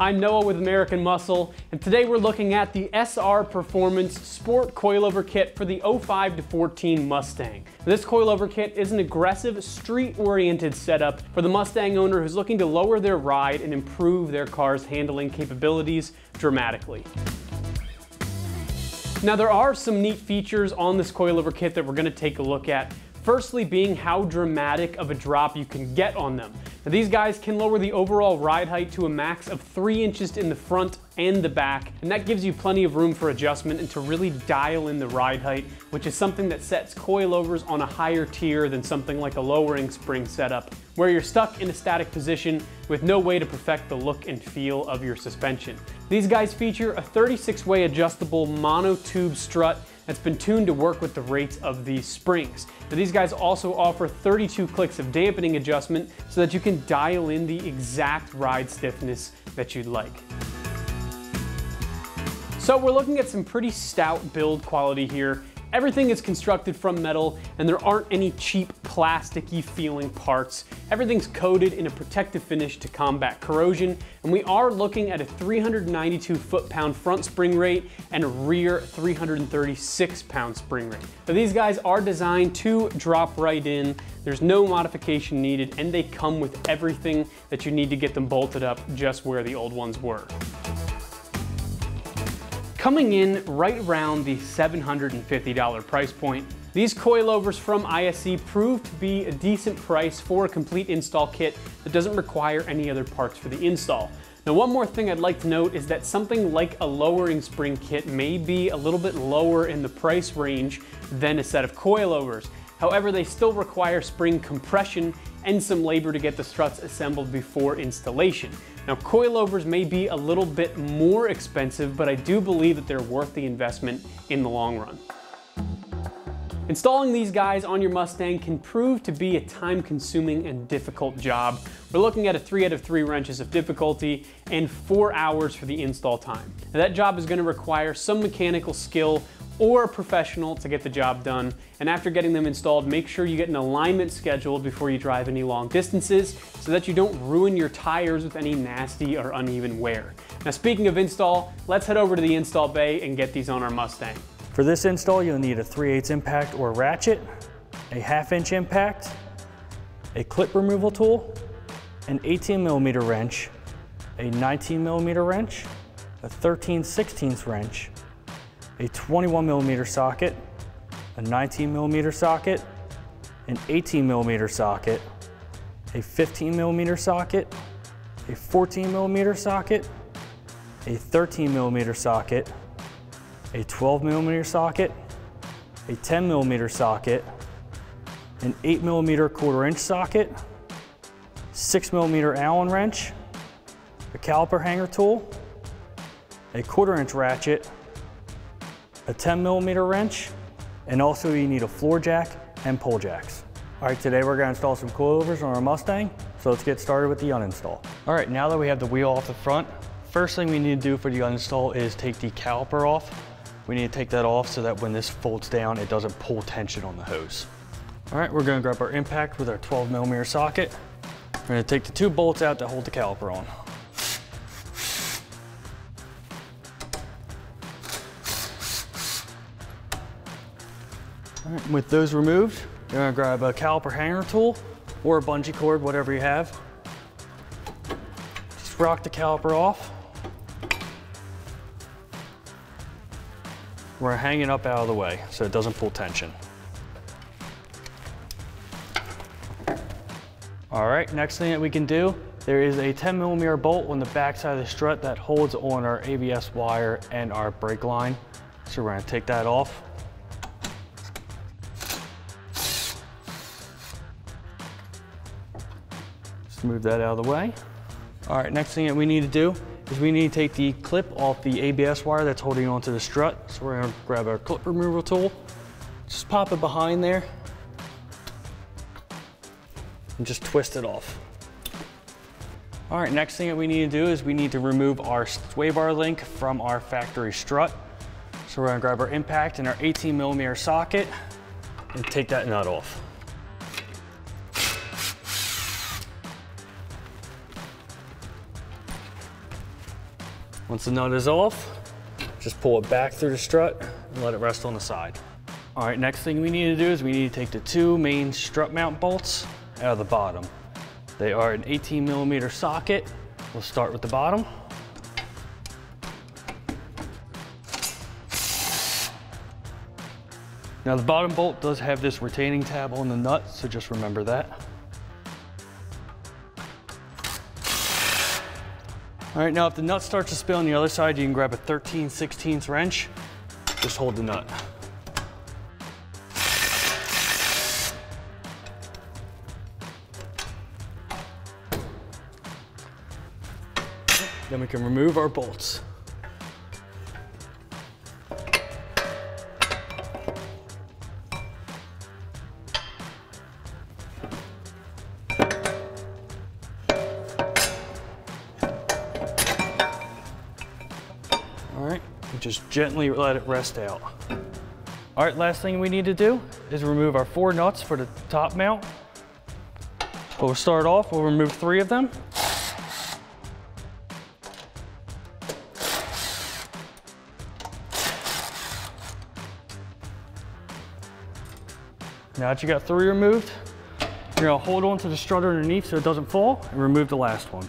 I'm Noah with American Muscle, and today we're looking at the SR Performance Sport Coilover Kit for the 05 to 14 Mustang. This coilover kit is an aggressive, street-oriented setup for the Mustang owner who's looking to lower their ride and improve their car's handling capabilities dramatically. Now there are some neat features on this coilover kit that we're going to take a look at. Firstly being how dramatic of a drop you can get on them. Now these guys can lower the overall ride height to a max of 3 inches in the front and the back, and that gives you plenty of room for adjustment and to really dial in the ride height, which is something that sets coilovers on a higher tier than something like a lowering spring setup, where you're stuck in a static position with no way to perfect the look and feel of your suspension. These guys feature a 36-way adjustable monotube strut that's been tuned to work with the rates of these springs. Now these guys also offer 32 clicks of dampening adjustment so that you can dial in the exact ride stiffness that you'd like. So we're looking at some pretty stout build quality here. Everything is constructed from metal and there aren't any cheap plasticky feeling parts. Everything's coated in a protective finish to combat corrosion, and we are looking at a 392 foot-pound front spring rate and a rear 336 pound spring rate. Now these guys are designed to drop right in. There's no modification needed, and they come with everything that you need to get them bolted up just where the old ones were. Coming in right around the $750 price point, these coilovers from ISC prove to be a decent price for a complete install kit that doesn't require any other parts for the install. Now one more thing I'd like to note is that something like a lowering spring kit may be a little bit lower in the price range than a set of coilovers. However, they still require spring compression and some labor to get the struts assembled before installation. Now, coilovers may be a little bit more expensive, but I do believe that they're worth the investment in the long run. Installing these guys on your Mustang can prove to be a time-consuming and difficult job. We're looking at a 3 out of 3 wrenches of difficulty and 4 hours for the install time. Now, that job is going to require some mechanical skill or a professional to get the job done. And after getting them installed, make sure you get an alignment scheduled before you drive any long distances so that you don't ruin your tires with any nasty or uneven wear. Now speaking of install, let's head over to the install bay and get these on our Mustang. For this install, you'll need a 3/8 impact or ratchet, a 1/2 inch impact, a clip removal tool, an 18mm wrench, a 19mm wrench, a 13/16 wrench, a 21mm socket, a 19mm socket, an 18mm socket, a 15mm socket, a 14mm socket, a 13mm socket, a 12mm socket, a 10mm socket, an 8mm 1/4 inch socket, 6mm Allen wrench, a caliper hanger tool, a 1/4 inch ratchet, a 10mm wrench, and also you need a floor jack and pull jacks. All right, today we're gonna install some coilovers on our Mustang, so let's get started with the uninstall. All right, now that we have the wheel off the front, first thing we need to do for the uninstall is take the caliper off. We need to take that off so that when this folds down, it doesn't pull tension on the hose. All right, we're gonna grab our impact with our 12mm socket. We're gonna take the 2 bolts out to hold the caliper on. All right, with those removed, you're gonna grab a caliper hanger tool or a bungee cord, whatever you have. Just rock the caliper off. We're hanging up out of the way so it doesn't pull tension. All right, next thing that we can do, there is a 10mm bolt on the back side of the strut that holds on our ABS wire and our brake line. So we're gonna take that off. Move that out of the way. All right, next thing that we need to do is we need to take the clip off the ABS wire that's holding onto the strut. So we're gonna grab our clip removal tool, just pop it behind there, and just twist it off. All right, next thing that we need to do is we need to remove our sway bar link from our factory strut. So we're gonna grab our impact and our 18mm socket and take that nut off. Once the nut is off, just pull it back through the strut and let it rest on the side. All right, next thing we need to do is we need to take the two main strut mount bolts out of the bottom. They are an 18mm socket. We'll start with the bottom. Now the bottom bolt does have this retaining tab on the nut, so just remember that. All right, now if the nut starts to spin on the other side, you can grab a 13/16 wrench, just hold the nut. Then we can remove our bolts. All right, just gently let it rest out. All right, last thing we need to do is remove our 4 nuts for the top mount. We'll start off, we'll remove 3 of them. Now that you got 3 removed, you're gonna hold on to the strut underneath so it doesn't fall and remove the last one.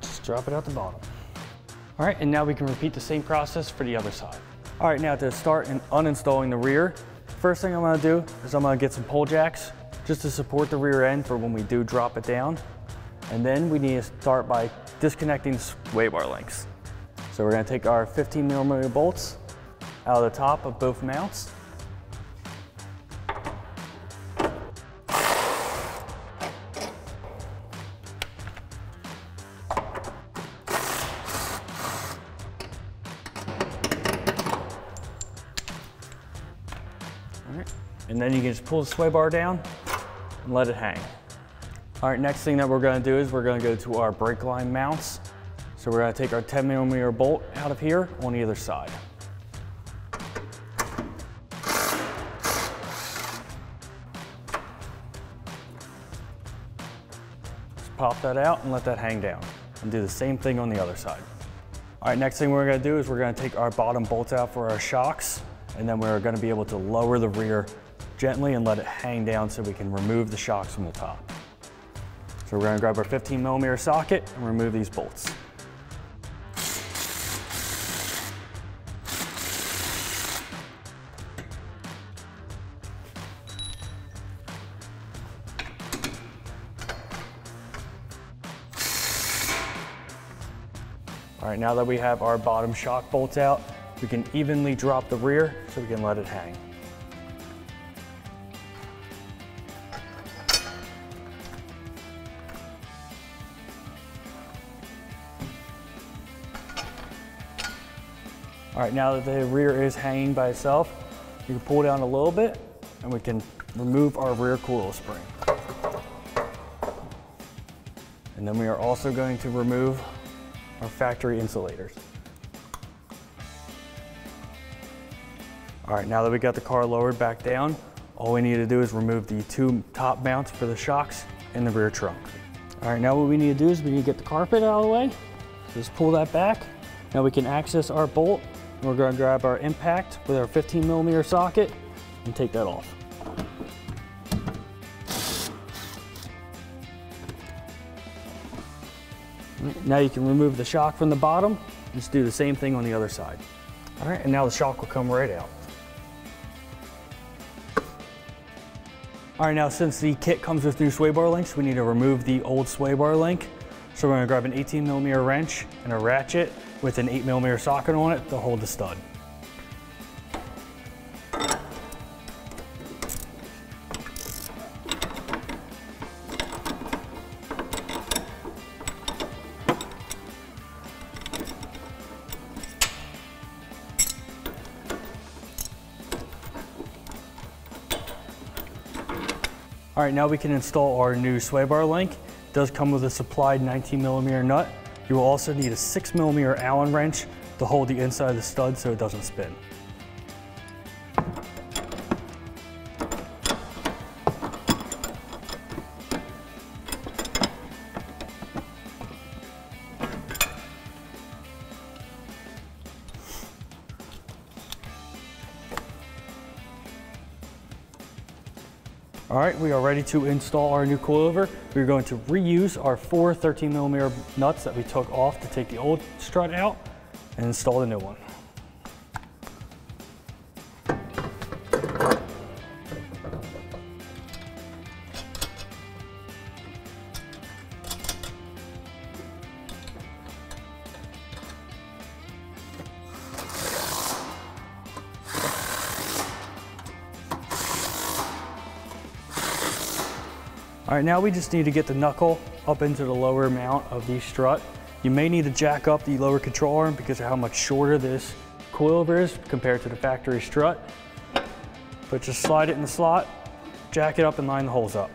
Just drop it out the bottom. All right, and now we can repeat the same process for the other side. All right, now to start uninstalling the rear, first thing I'm gonna do is I'm gonna get some pull jacks just to support the rear end for when we do drop it down. And then we need to start by disconnecting sway bar links. So we're gonna take our 15mm bolts out of the top of both mounts. All right. And then you can just pull the sway bar down and let it hang. All right, next thing that we're gonna do is we're gonna go to our brake line mounts. So we're gonna take our 10mm bolt out of here on either side. Just pop that out and let that hang down. And do the same thing on the other side. All right, next thing we're gonna do is we're gonna take our bottom bolts out for our shocks, and then we're gonna be able to lower the rear gently and let it hang down so we can remove the shocks from the top. So we're gonna grab our 15mm socket and remove these bolts. All right, now that we have our bottom shock bolts out, we can evenly drop the rear so we can let it hang. All right, now that the rear is hanging by itself, you can pull down a little bit and we can remove our rear coil spring. And then we are also going to remove our factory insulators. All right, now that we got the car lowered back down, all we need to do is remove the 2 top mounts for the shocks in the rear trunk. All right, now what we need to do is we need to get the carpet out of the way. So just pull that back. Now we can access our bolt. We're gonna grab our impact with our 15mm socket and take that off. Now you can remove the shock from the bottom. Just do the same thing on the other side. All right, and now the shock will come right out. All right, now since the kit comes with new sway bar links, we need to remove the old sway bar link. So we're gonna grab an 18mm wrench and a ratchet with an 8mm socket on it to hold the stud. All right, now we can install our new sway bar link. It does come with a supplied 19mm nut. You will also need a 6mm Allen wrench to hold the inside of the stud so it doesn't spin. All right, we are ready to install our new coilover. We're going to reuse our 4 13mm nuts that we took off to take the old strut out and install the new one. All right, now we just need to get the knuckle up into the lower mount of the strut. You may need to jack up the lower control arm because of how much shorter this coilover is compared to the factory strut. But just slide it in the slot, jack it up and line the holes up.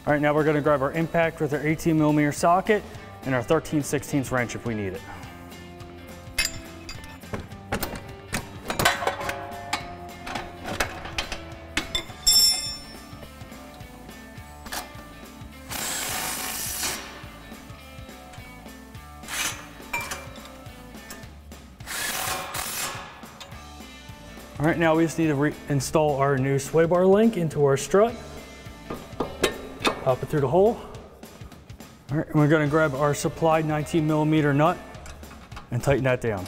All right, now we're gonna grab our impact with our 18mm socket and our 13/16 wrench if we need it. All right, now we just need to reinstall our new sway bar link into our strut. Pop it through the hole. All right, and we're gonna grab our supplied 19mm nut and tighten that down.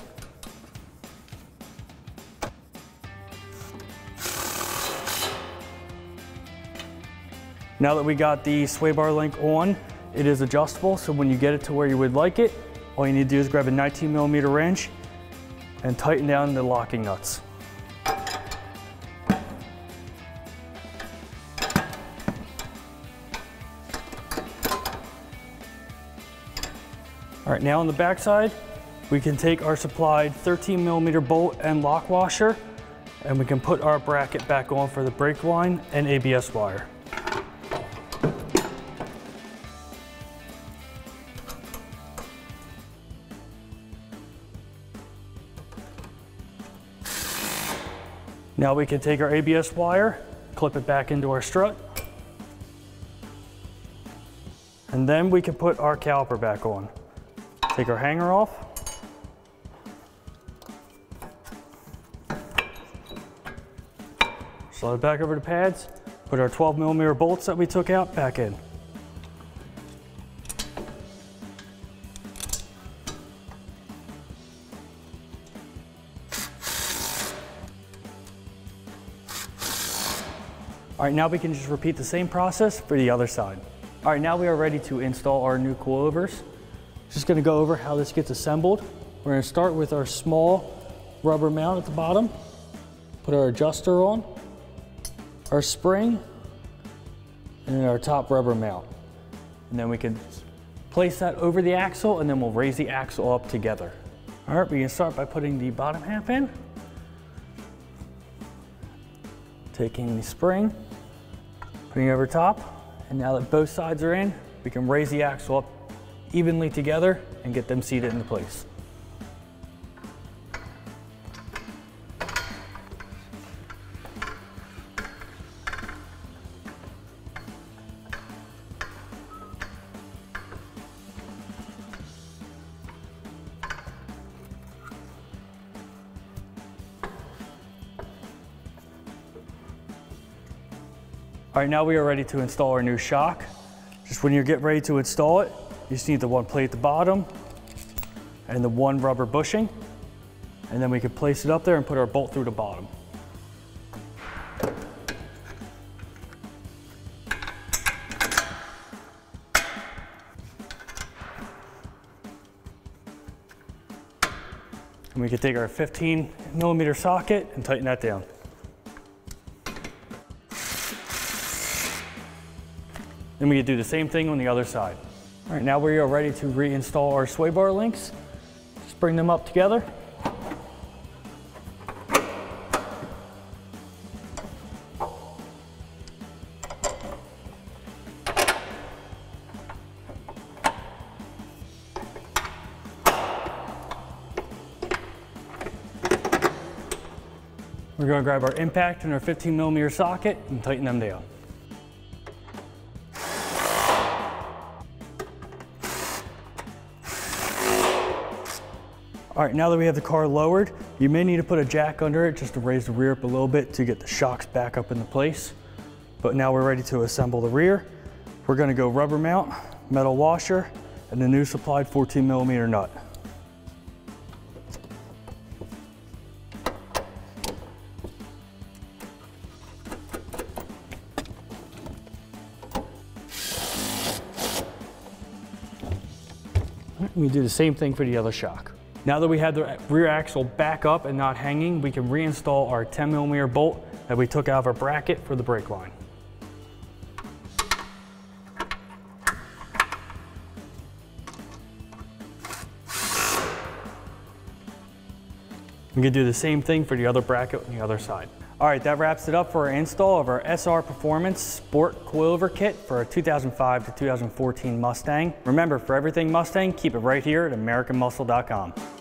Now that we got the sway bar link on, it is adjustable, so when you get it to where you would like it, all you need to do is grab a 19mm wrench and tighten down the locking nuts. All right, now on the back side, we can take our supplied 13mm bolt and lock washer, and we can put our bracket back on for the brake line and ABS wire. Now we can take our ABS wire, clip it back into our strut, and then we can put our caliper back on. Take our hanger off. Slide it back over the pads. Put our 12mm bolts that we took out back in. All right, now we can just repeat the same process for the other side. All right, now we are ready to install our new coilovers. Just gonna go over how this gets assembled. We're gonna start with our small rubber mount at the bottom, put our adjuster on, our spring, and then our top rubber mount. And then we can place that over the axle and then we'll raise the axle up together. All right, we can start by putting the bottom half in, taking the spring, putting it over top, and now that both sides are in, we can raise the axle up evenly together and get them seated into place. All right, now we are ready to install our new shock. Just when you get ready to install it, you just need the one plate at the bottom and the one rubber bushing, and then we can place it up there and put our bolt through the bottom. And we can take our 15mm socket and tighten that down. Then we can do the same thing on the other side. All right, now we are ready to reinstall our sway bar links. Just bring them up together. We're gonna grab our impact and our 15mm socket and tighten them down. All right, now that we have the car lowered, you may need to put a jack under it just to raise the rear up a little bit to get the shocks back up into place. But now we're ready to assemble the rear. We're gonna go rubber mount, metal washer, and the new supplied 14mm nut. We do the same thing for the other shock. Now that we have the rear axle back up and not hanging, we can reinstall our 10mm bolt that we took out of our bracket for the brake line. We can do the same thing for the other bracket on the other side. All right, that wraps it up for our install of our SR Performance Sport Coilover Kit for a 2005 to 2014 Mustang. Remember, for everything Mustang, keep it right here at AmericanMuscle.com.